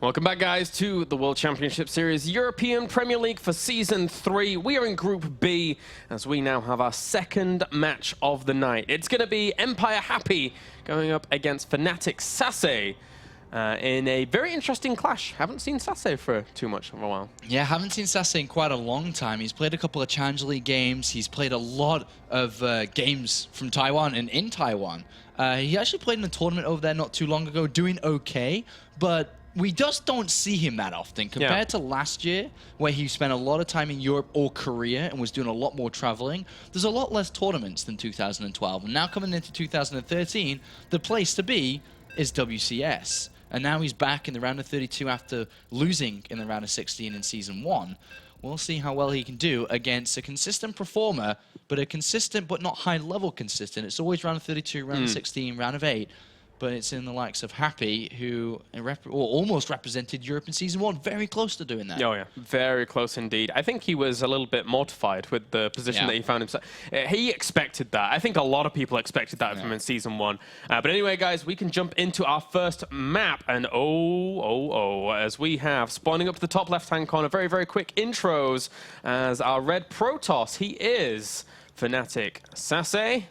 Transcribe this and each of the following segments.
Welcome back, guys, to the World Championship Series European Premier League for Season 3. We are in Group B, as we now have our second match of the night. It's going to be Empire Happy going up against Fnatic SaSe in a very interesting clash. Haven't seen SaSe for too much of a while. Yeah, haven't seen SaSe in quite a long time. He's played a couple of Challenger League games. He's played a lot of games from Taiwan and in Taiwan. He actually played in a tournament over there not too long ago, doing okay, but we just don't see him that often compared to last year, where he spent a lot of time in Europe or Korea and was doing a lot more traveling. There's a lot less tournaments than 2012. And now coming into 2013, the place to be is WCS. And now he's back in the round of 32 after losing in the round of 16 in Season 1. We'll see how well he can do against a consistent performer, but a consistent but not high-level consistent. It's always round of 32, round of 16, round of 8. But it's in the likes of Happy, who almost represented Europe in Season 1. Very close to doing that. Oh, yeah. Very close indeed. I think he was a little bit mortified with the position that he found himself. He expected that. I think a lot of people expected that from in Season 1. But anyway, guys, we can jump into our first map. And as we have, spawning up to the top left-hand corner, very, very quick intros as our red Protoss. He is Fnatic SaSe.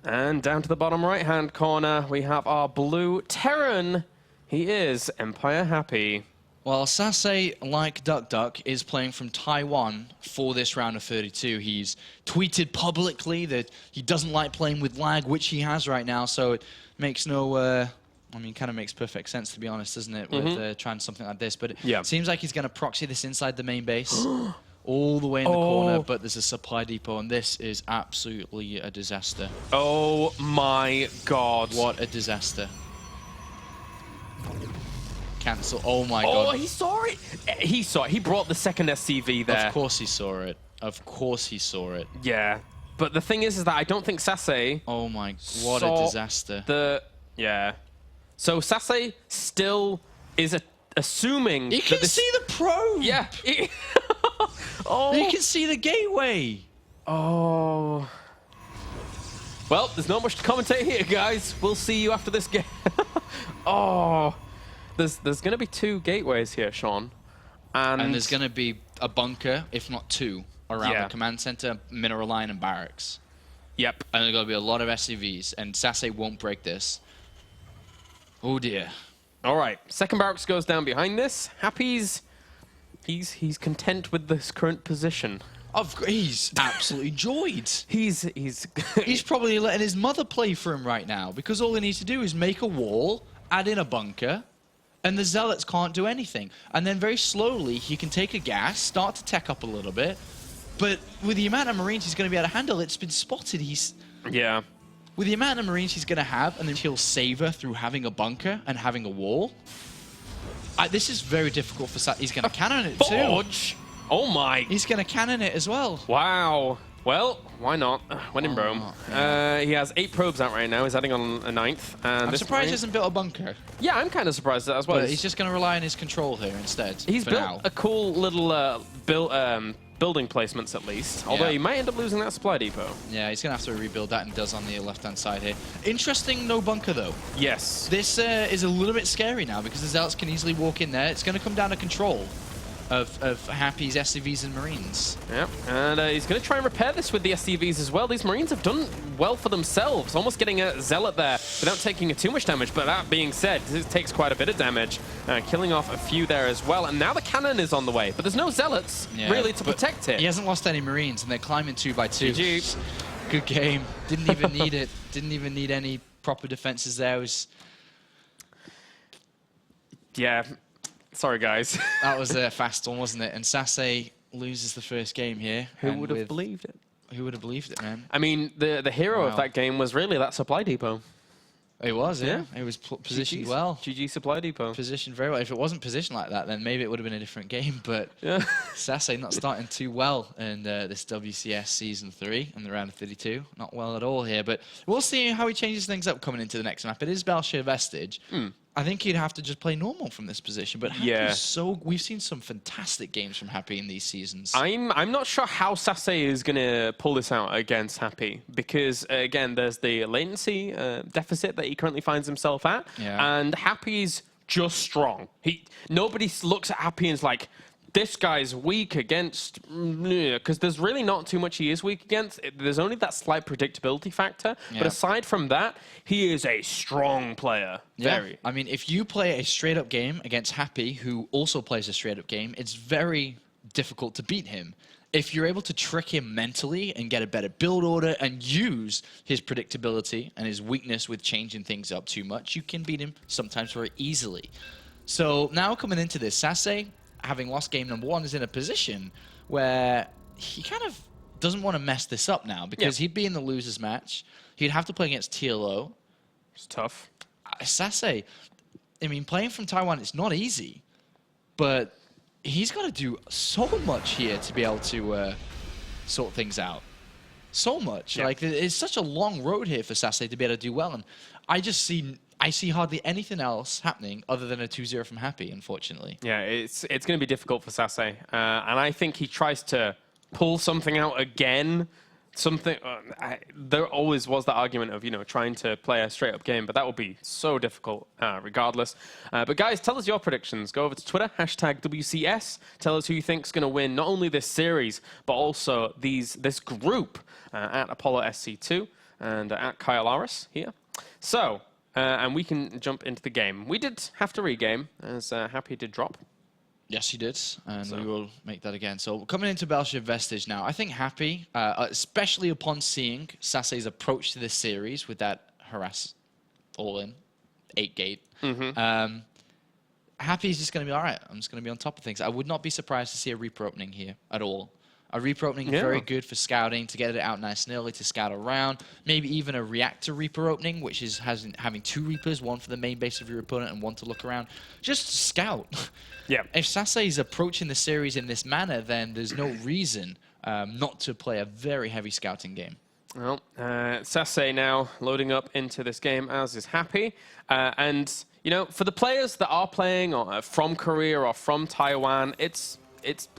And down to the bottom right-hand corner, we have our blue Terran. He is Empire Happy. Well, SaSe, like Duck, is playing from Taiwan for this round of 32. He's tweeted publicly that he doesn't like playing with lag, which he has right now, so it makes no... I mean, kind of makes perfect sense, to be honest, doesn't it, with trying something like this. But it seems like he's going to proxy this inside the main base. All the way in the corner, but there's a supply depot, and this is absolutely a disaster. Oh my god. What a disaster. Cancel. Oh my god. Oh, he saw it. He saw it. He brought the second SCV there. Of course he saw it. Of course he saw it. Yeah. But the thing is that I don't think SaSe... Oh my, what a disaster. So SaSe still is assuming... You can see the probe! Yeah. You can see the gateway. Oh. Well, there's not much to commentate here, guys. We'll see you after this game. There's going to be 2 gateways here, Sean. And there's going to be a bunker, if not 2, around the command center, mineral line, and barracks. Yep. And there's going to be a lot of SCVs, and SaSe won't break this. Oh dear. All right. Second barracks goes down behind this. Happy's... He's content with this current position. He's absolutely joyed. He's probably letting his mother play for him right now, because all he needs to do is make a wall, add in a bunker, and the Zealots can't do anything. And then very slowly he can take a gas, start to tech up a little bit, but with the amount of Marines he's going to be able to handle, it's been spotted. With the amount of Marines he's going to have, and then he'll savor through having a bunker and having a wall. This is very difficult for SaSe. He's going to cannon it too. Oh my. He's going to cannon it as well. Wow. Well, why not? When in Rome. He has 8 probes out right now. He's adding on a 9th. And I'm surprised he hasn't built a bunker. Yeah, I'm kind of surprised at that as well. But he's just going to rely on his control here instead. He's built a cool little building placements at least. Although he might end up losing that supply depot. Yeah, he's going to have to rebuild that, and does on the left-hand side here. Interesting, no bunker though. Yes. This is a little bit scary now, because the Zealots can easily walk in there. It's going to come down to control of Happy's SCVs and Marines. Yep, and he's going to try and repair this with the SCVs as well. These Marines have done well for themselves, almost getting a Zealot there without taking too much damage. But that being said, this takes quite a bit of damage, killing off a few there as well. And now the cannon is on the way, but there's no Zealots really to protect it. He hasn't lost any Marines, and they're climbing 2 by 2. GG. Good game. Didn't even need it. Didn't even need any proper defenses there. It was... Yeah. Sorry, guys. That was a fast one, wasn't it? And SaSe loses the first game here. Who would have believed it? Who would have believed it, man? I mean, the hero of that game was really that supply depot. It was, yeah. It was positioned well. GG supply depot. Positioned very well. If it wasn't positioned like that, then maybe it would have been a different game. But SaSe not starting too well in this WCS Season 3 in the round of 32. Not well at all here. But we'll see how he changes things up coming into the next map. It is Belshire Vestige. I think he'd have to just play normal from this position, but Happy's we've seen some fantastic games from Happy in these seasons. I'm not sure how SaSe is going to pull this out against Happy, because again, there's the latency deficit that he currently finds himself at, and Happy's just strong. Nobody looks at Happy and is like, this guy's weak against, because there's really not too much he is weak against. There's only that slight predictability factor. Yeah. But aside from that, he is a strong player. Yeah. Very. I mean, if you play a straight-up game against Happy, who also plays a straight-up game, it's very difficult to beat him. If you're able to trick him mentally and get a better build order and use his predictability and his weakness with changing things up too much, you can beat him sometimes very easily. So now coming into this, SaSe, having lost game number 1, is in a position where he kind of doesn't want to mess this up now because he'd be in the loser's match. He'd have to play against TLO. It's tough. SaSe, I mean, playing from Taiwan, it's not easy, but he's got to do so much here to be able to sort things out. So much. Yeah. Like, it's such a long road here for SaSe to be able to do well, and I see hardly anything else happening other than a 2-0 from Happy, unfortunately. Yeah, it's going to be difficult for SaSe. And I think he tries to pull something out again. There always was that argument of, trying to play a straight-up game, but that would be so difficult regardless. But guys, tell us your predictions. Go over to Twitter, #WCS. Tell us who you think is going to win not only this series, but also this group at Apollo SC2 and at Kyalaris here. So... and we can jump into the game. We did have to regame, as Happy did drop. Yes, he did, and we will make that again. So coming into Belgian Vestige now, I think Happy, especially upon seeing SaSe's approach to this series with that harass all-in, 8-gate, Happy's just going to be all right. I'm just going to be on top of things. I would not be surprised to see a Reaper opening here at all. A Reaper opening very good for scouting, to get it out nice and early, to scout around. Maybe even a Reactor Reaper opening, which is having 2 Reapers, one for the main base of your opponent and one to look around. Just scout. Yeah. If SaSe is approaching the series in this manner, then there's no reason not to play a very heavy scouting game. Well, SaSe now loading up into this game, as is Happy. And, for the players that are playing from Korea or from Taiwan, it's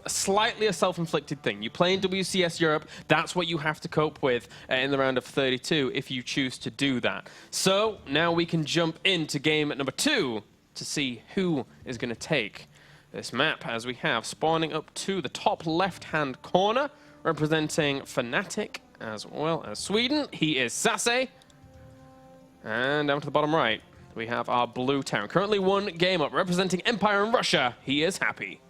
slightly a self-inflicted thing. You play in WCS Europe, that's what you have to cope with in the round of 32 if you choose to do that. So now we can jump into game number 2 to see who is going to take this map, as we have spawning up to the top left-hand corner, representing Fnatic as well as Sweden. He is SaSe. And down to the bottom right, we have our blue town. Currently 1 game up, representing Empire in Russia. He is Happy.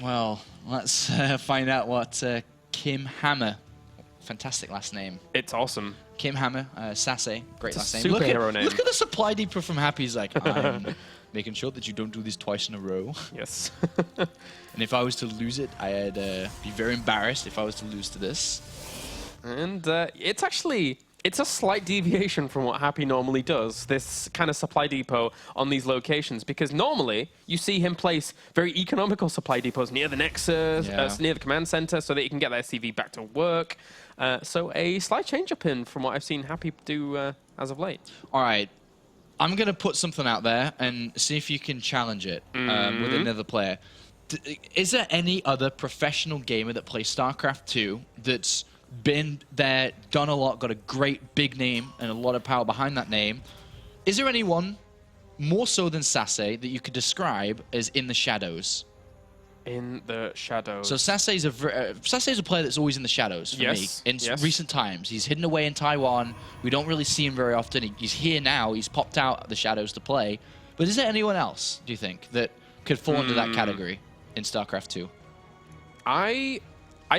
Well, let's find out what Kim Hammer, fantastic last name. It's awesome. Kim Hammer, SaSe, great last name. Superhero name. Look at the supply depot from Happy. He's like, I'm making sure that you don't do this twice in a row. Yes. And if I was to lose it, I'd be very embarrassed if I was to lose to this. And it's a slight deviation from what Happy normally does, this kind of supply depot on these locations, because normally you see him place very economical supply depots near the Nexus, near the command center, so that he can get their CV back to work. So a slight change up in from what I've seen Happy do as of late. All right. I'm going to put something out there and see if you can challenge it with another player. Is there any other professional gamer that plays StarCraft 2 that's been there, done a lot, got a great big name and a lot of power behind that name? Is there anyone more so than SaSe that you could describe as in the shadows? In the shadows. So SaSe is a player that's always in the shadows for me in recent times. He's hidden away in Taiwan. We don't really see him very often. He's here now. He's popped out of the shadows to play. But is there anyone else, do you think, that could fall into that category in StarCraft 2? I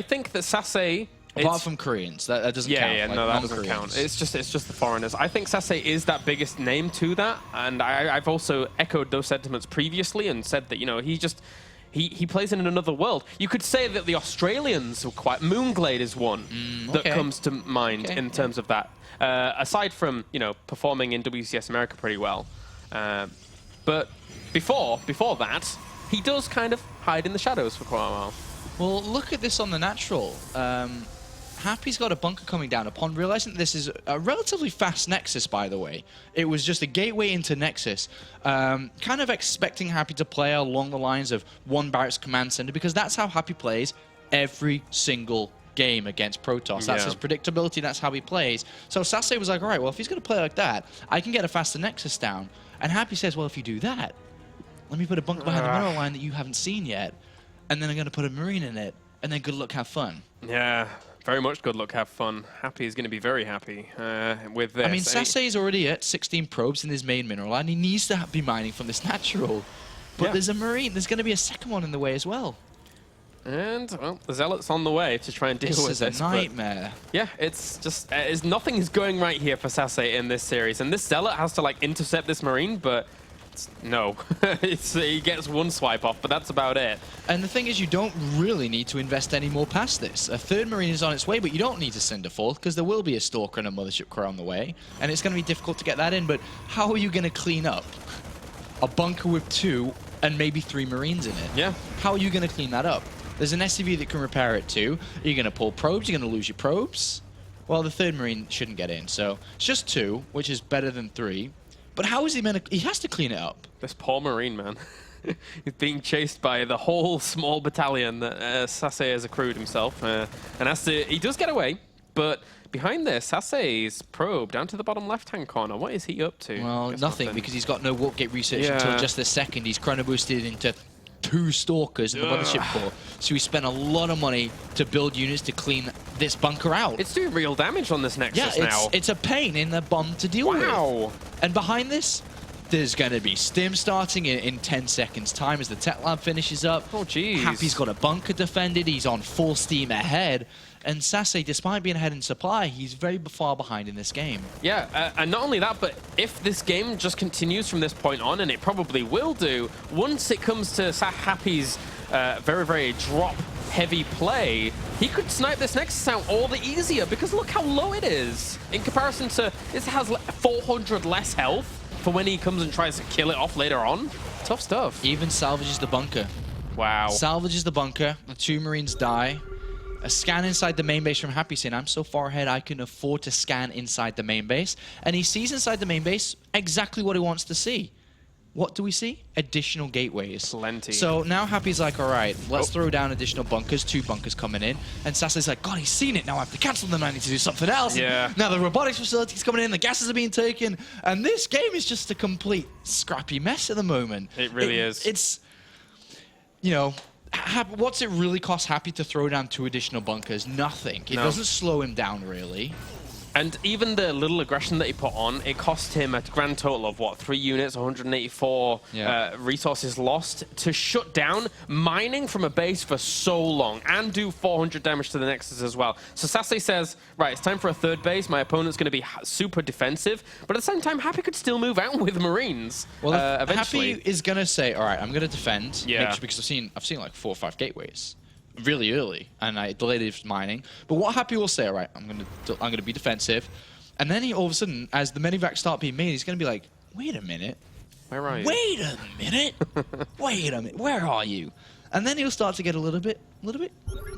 think that SaSe... Apart from Koreans, that doesn't count. Yeah, no, that doesn't count. It's just the foreigners. I think SaSe is that biggest name to that, and I've also echoed those sentiments previously and said that he plays in another world. You could say that the Australians were quite... Moonglade is one that comes to mind in terms of that. Aside from performing in WCS America pretty well, but before that, he does kind of hide in the shadows for quite a while. Well, look at this on the natural. Happy's got a bunker coming down upon realizing that this is a relatively fast Nexus, by the way. It was just a gateway into Nexus. Kind of expecting Happy to play along the lines of one barracks command center, because that's how Happy plays every single game against Protoss. That's his predictability. That's how he plays. So SaSe was like, all right, well, if he's going to play like that, I can get a faster Nexus down. And Happy says, well, if you do that, let me put a bunker behind the mineral line that you haven't seen yet, and then I'm going to put a Marine in it, and then good luck, have fun. Yeah, very much good luck, have fun. Happy is going to be very happy with this. I mean, SaSe is already at 16 probes in his main mineral line. He needs to be mining from this natural. But there's a Marine. There's going to be a second one in the way as well. And, well, the Zealot's on the way to try and deal with this. This is a nightmare. Yeah, it's just, nothing is going right here for SaSe in this series. And this Zealot has to, like, intercept this Marine, but no. He gets one swipe off, but that's about it. And the thing is, you don't really need to invest any more past this. A third Marine is on its way, but you don't need to send a fourth, because there will be a Stalker and a Mothership Crow on the way. And it's going to be difficult to get that in, but how are you going to clean up a bunker with 2 and maybe 3 Marines in it? Yeah. How are you going to clean that up? There's an SCV that can repair it too. Are you going to pull probes? You're going to lose your probes? Well, the third Marine shouldn't get in, so it's just 2, which is better than 3. But how is he meant to... He has to clean it up. This poor Marine, man. He's being chased by the whole small battalion that SaSe has accrued himself. And has to... He does get away, but behind this, SaSe's probe down to the bottom left-hand corner. What is he up to? Well, nothing, because he's got no warp gate research until just this second. He's chrono boosted into 2 Stalkers in the Mothership Core. So he spent a lot of money to build units to clean this bunker out. It's doing real damage on this Nexus now. It's a pain in the bomb to deal with. And behind this, there's going to be stim starting in 10 seconds time as the tech lab finishes up. Oh, jeez. Happy's got a bunker defended. He's on full steam ahead. And SaSe, despite being ahead in supply, he's very far behind in this game. Yeah, and not only that, but if this game just continues from this point on, and it probably will do, once it comes to Happy's very, very drop-heavy play, he could snipe this Nexus out all the easier, because look how low it is. In comparison to, this has 400 less health for when he comes and tries to kill it off later on. Tough stuff. Even salvages the bunker. Wow. Salvages the bunker. The 2 Marines die. A scan inside the main base from Happy saying, I'm so far ahead, I can afford to scan inside the main base. And he sees inside the main base exactly what he wants to see. What do we see? Additional gateways. Plenty. So now Happy's like, all right, let's throw down additional bunkers. 2 bunkers coming in. And SaSe's like, God, he's seen it. Now I have to cancel them. I need to do something else. Yeah. Now the robotics facility's coming in. The gases are being taken. And this game is just a complete scrappy mess at the moment. It really is. It's, you know... What's it really cost Happy to throw down 2 additional bunkers? Nothing. It doesn't slow him down, really. And even the little aggression that he put on, it cost him a grand total of, what, 3 units, 184 resources lost to shut down mining from a base for so long and do 400 damage to the Nexus as well. So SaSe says, right, it's time for a third base. My opponent's going to be super defensive. But at the same time, Happy could still move out with Marines eventually. Happy is going to say, all right, I'm going to defend. Yeah. Because I've seen like 4 or 5 gateways. Really early, and I delayed his mining. But what Happy will say, all right, I'm gonna be defensive, and then he all of a sudden, as the medivacs start being made, he's gonna be like, wait a minute, where are you? Wait a minute, wait a minute, where are you? And then he'll start to get a little bit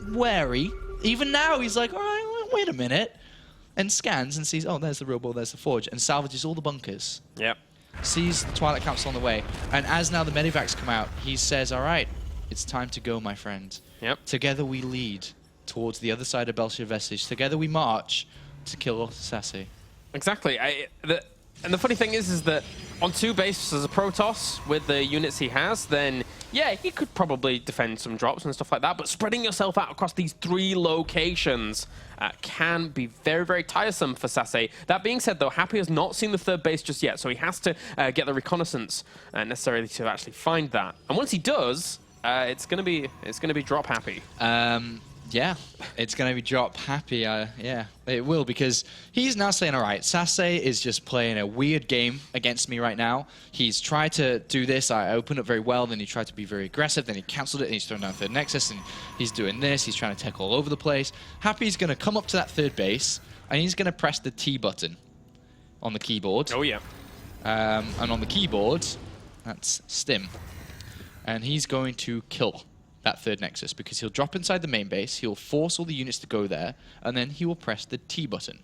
wary. Even now, he's like, all right, wait a minute, and scans and sees, oh, there's the real ball, there's the forge, and salvages all the bunkers. Yep. Sees the Twilight Council on the way, and as now the medivacs come out, he says, all right, it's time to go, my friend. Yep. Together we lead towards the other side of Belshir Vestige. Together we march to kill SaSe. Exactly. And the funny thing is that on 2 bases as a Protoss with the units he has, then yeah, he could probably defend some drops and stuff like that. But spreading yourself out across these 3 locations can be very, very tiresome for SaSe. That being said, though, Happy has not seen the 3rd base just yet, so he has to get the reconnaissance necessarily to actually find that. And once he does, it's gonna be drop Happy. Yeah, it's gonna be drop Happy. Yeah, it will, because he's now saying, all right, SaSe is just playing a weird game against me right now. He's tried to do this. I opened up very well, then he tried to be very aggressive, then he cancelled it, and he's thrown down 3rd Nexus, and he's doing this. He's trying to tech all over the place. Happy's gonna come up to that 3rd base, and he's gonna press the T button on the keyboard. Oh yeah. And on the keyboard, that's stim. And he's going to kill that 3rd Nexus, because he'll drop inside the main base, he'll force all the units to go there, and then he will press the T button.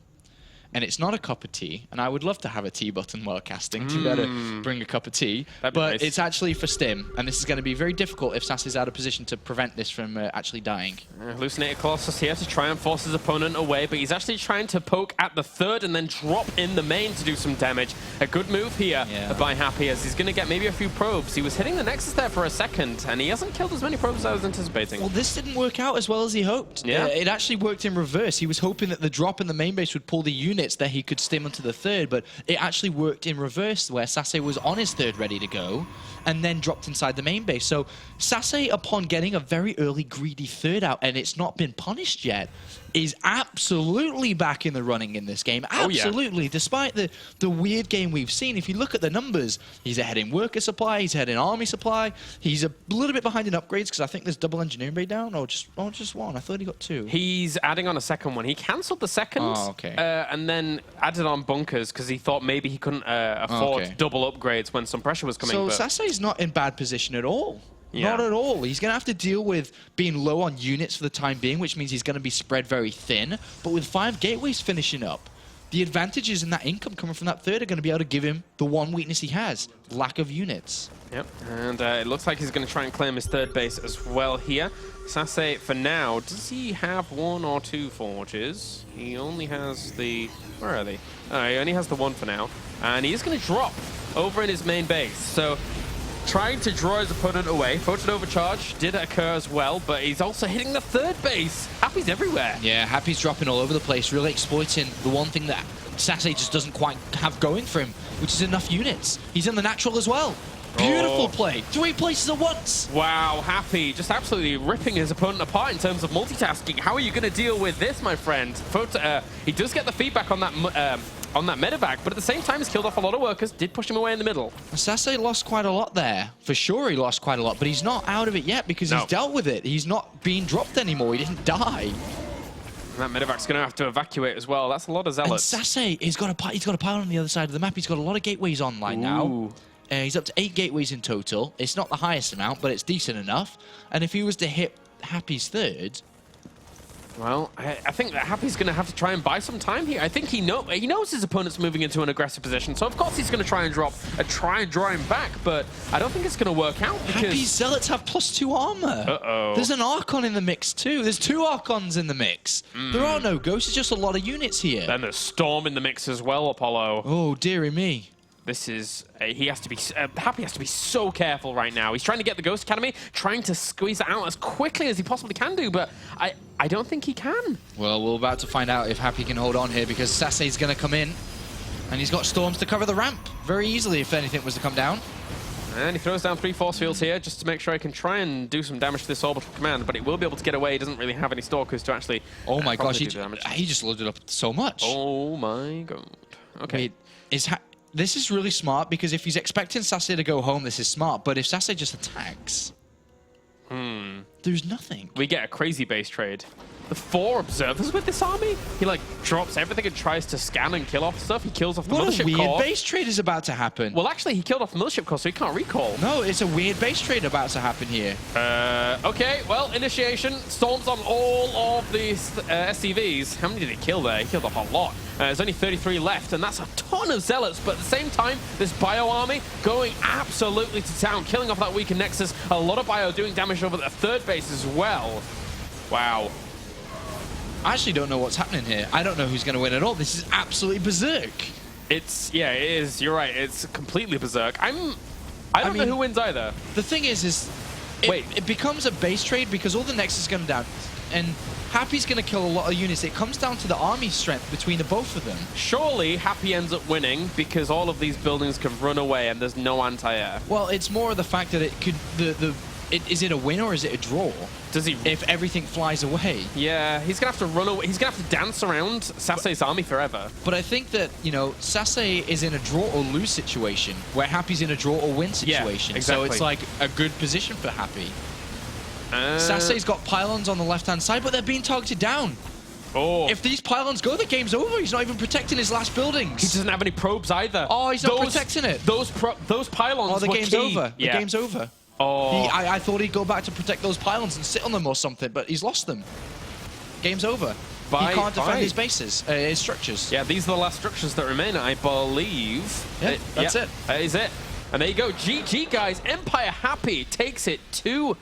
and it's not a cup of tea, and I would love to have a tea button while casting to better bring a cup of tea, but nice. It's actually for stim, and this is going to be very difficult if SaSe is out of position to prevent this from actually dying. Hallucinated Colossus here to try and force his opponent away, but he's actually trying to poke at the third and then drop in the main to do some damage. A good move here by Happy, as he's going to get maybe a few probes. He was hitting the Nexus there for a second, and he hasn't killed as many probes as I was anticipating. Well, this didn't work out as well as he hoped. Yeah. It actually worked in reverse. He was hoping that the drop in the main base would pull the units that he could stim onto the third, but it actually worked in reverse, where SaSe was on his third ready to go, and then dropped inside the main base. So SaSe, upon getting a very early greedy third out, and it's not been punished yet, is absolutely back in the running in this game. Absolutely. Despite the weird game we've seen, if you look at the numbers, he's ahead in worker supply, he's ahead in army supply, he's a little bit behind in upgrades, because I think there's double engineering bay down, or just one. I thought he got 2. He's adding on a second one. He cancelled the second, and then added on bunkers, because he thought maybe he couldn't afford double upgrades when some pressure was coming. So SaSe's not in bad position at all. Not at all. He's going to have to deal with being low on units for the time being, which means he's going to be spread very thin. But with 5 gateways finishing up, the advantages in that income coming from that third are going to be able to give him the one weakness he has, lack of units. Yep, and it looks like he's going to try and claim his third base as well here. SaSe, for now, does he have 1 or 2 forges? He only has the... Where are they? Oh, he only has the 1 for now. And he is going to drop over in his main base. So, trying to draw his opponent away. Photon overcharge did occur as well, but he's also hitting the third base. Happy's everywhere. Yeah, Happy's dropping all over the place, really exploiting the one thing that SaSe just doesn't quite have going for him, which is enough units. He's in the natural as well. Beautiful play. 3 places at once. Wow, Happy just absolutely ripping his opponent apart in terms of multitasking. How are you going to deal with this, my friend? He does get the feedback on that medevac, but at the same time, he's killed off a lot of workers, did push him away in the middle. SaSe lost quite a lot there. For sure he lost quite a lot, but he's not out of it yet because he's dealt with it. He's not being dropped anymore. He didn't die. And that medevac's going to have to evacuate as well. That's a lot of zealots. And SaSe, he's got a pile on the other side of the map. He's got a lot of gateways online now. He's up to 8 gateways in total. It's not the highest amount, but it's decent enough. And if he was to hit Happy's third... Well, I think that Happy's going to have to try and buy some time here. I think he knows his opponent's moving into an aggressive position, so of course he's going to try and draw him back, but I don't think it's going to work out because... Happy's zealots have +2 armor. There's an Archon in the mix too. There's 2 Archons in the mix. There are no ghosts, it's just a lot of units here. And there's Storm in the mix as well, Apollo. Oh, dearie me. This is... he has to be... Happy has to be so careful right now. He's trying to get the Ghost Academy, trying to squeeze it out as quickly as he possibly can do, but I don't think he can. Well, we're about to find out if Happy can hold on here because SaSe's going to come in, and he's got Storms to cover the ramp very easily if anything was to come down. And he throws down 3 force fields here just to make sure he can try and do some damage to this orbital command, but he will be able to get away. He doesn't really have any stalkers to actually... Oh my gosh, he just loaded up so much. Oh my god. Okay. Wait, this is really smart because if he's expecting SaSe to go home, this is smart. But if SaSe just attacks, there's nothing. We get a crazy base trade. The 4 observers with this army? He like drops everything and tries to scan and kill off stuff. He kills off the mothership core. What a weird base trade is about to happen. Well, actually, he killed off the mothership core, so he can't recall. No, it's a weird base trade about to happen here. Okay, well, initiation. Storms on all of these SCVs. How many did he kill there? He killed off a lot. There's only 33 left, and that's a ton of zealots. But at the same time, this bio army going absolutely to town, killing off that weakened Nexus. A lot of bio doing damage over the third base as well. Wow. I actually don't know what's happening here. I don't know who's going to win at all. This is absolutely berserk. Yeah, it is. You're right. It's completely berserk. I don't know who wins either. The thing is it becomes a base trade because all the Nexus going down, and Happy's going to kill a lot of units. It comes down to the army strength between the both of them. Surely Happy ends up winning because all of these buildings can run away and there's no anti-air. Well, it's more of the fact that it could is it a win or is it a draw? Does he? If everything flies away. Yeah, he's gonna have to run away. He's gonna have to dance around SaSe's army forever. But I think that, SaSe is in a draw or lose situation, where Happy's in a draw or win situation. Yeah, exactly. So it's like a good position for Happy. SaSe's got pylons on the left-hand side, but they're being targeted down. Oh. If these pylons go, the game's over. He's not even protecting his last buildings. He doesn't have any probes either. Oh, he's not protecting it. Those pylons the were game's key. over. Yeah. The game's over. Oh. I thought he'd go back to protect those pylons and sit on them or something, but he's lost them. Game's over. by He can't defend 5. his bases, his structures. Yeah, these are the last structures that remain, I believe. Yeah, that's it. That is it. And there you go. GG, guys. Empire Happy takes it 2-0.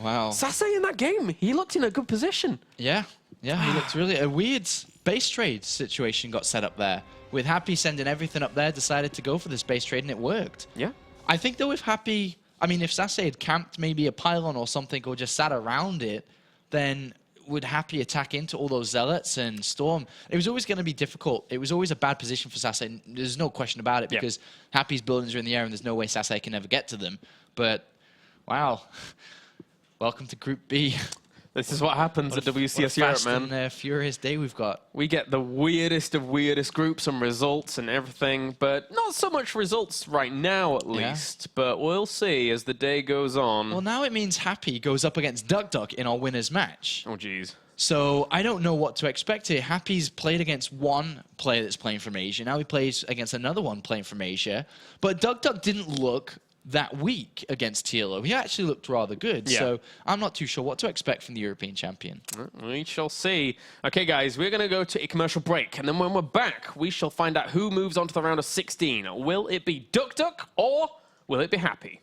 Wow. SaSe in that game, he looked in a good position. Yeah, he looked really... A weird base trade situation got set up there. With Happy sending everything up there, decided to go for this base trade, and it worked. Yeah. I think, though, if Happy... I mean, if SaSe had camped maybe a pylon or something, or just sat around it, then would Happy attack into all those Zealots and Storm? It was always going to be difficult. It was always a bad position for SaSe, and there's no question about it, because Happy's buildings are in the air, and there's no way SaSe can ever get to them. But, wow. Welcome to Group B. This is what happens at WCS Europe, man. And furious day we've got. We get the weirdest of weirdest groups and results and everything, but not so much results right now, at least. But we'll see as the day goes on. Well, now it means Happy goes up against Duck in our winners match. Oh, jeez. So I don't know what to expect here. Happy's played against one player that's playing from Asia. Now he plays against another one playing from Asia. But Duck didn't look that week against TLO. He actually looked rather good. Yeah. So I'm not too sure what to expect from the European champion. We shall see. Okay, guys, we're going to go to a commercial break. And then when we're back, we shall find out who moves on to the round of 16. Will it be Duck or will it be Happy?